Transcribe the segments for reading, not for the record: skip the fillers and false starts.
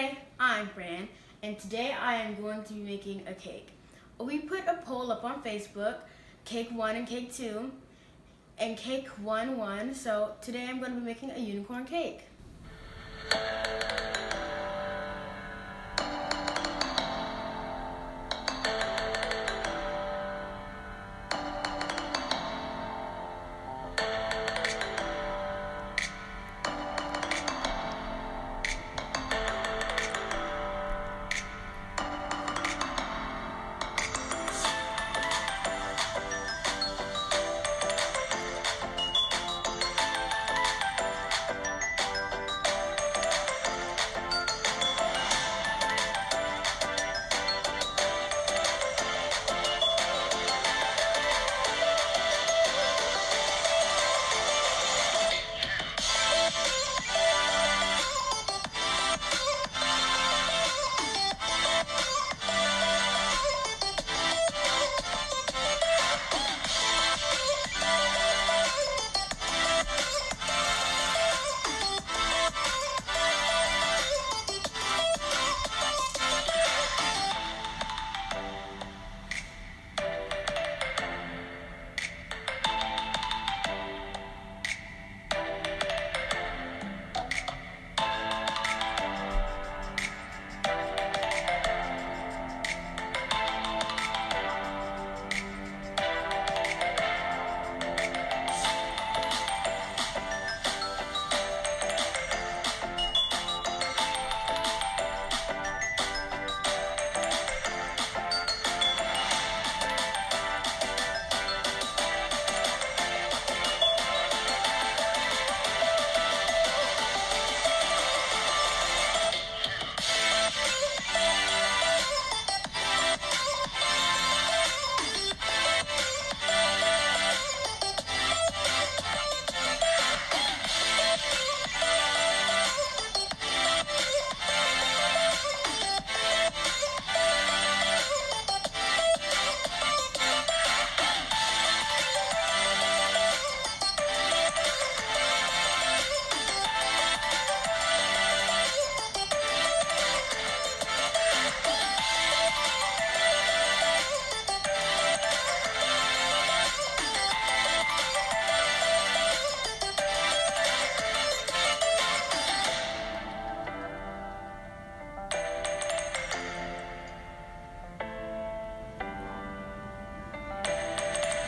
everybody, I'm Fran, and today I am going to be making a cake. We put a poll up on Facebook, Cake 1 and Cake 2, and Cake 1 won, so today I'm going to be making a unicorn cake.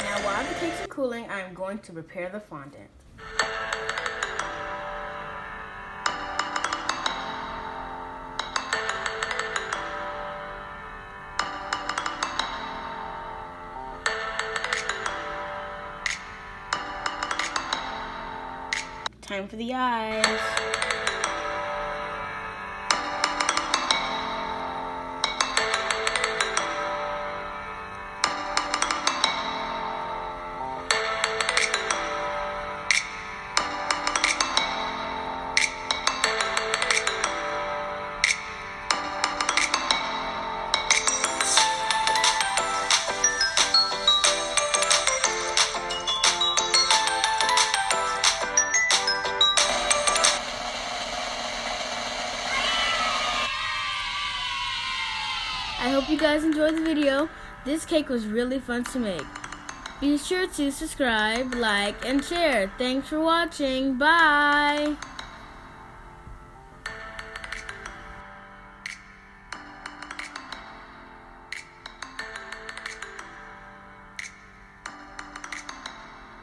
Now while the cakes are cooling, I am going to prepare the fondant. Time for the eyes. I hope you guys enjoyed the video. This cake was really fun to make. Be sure to subscribe, like, and share. Thanks for watching. Bye!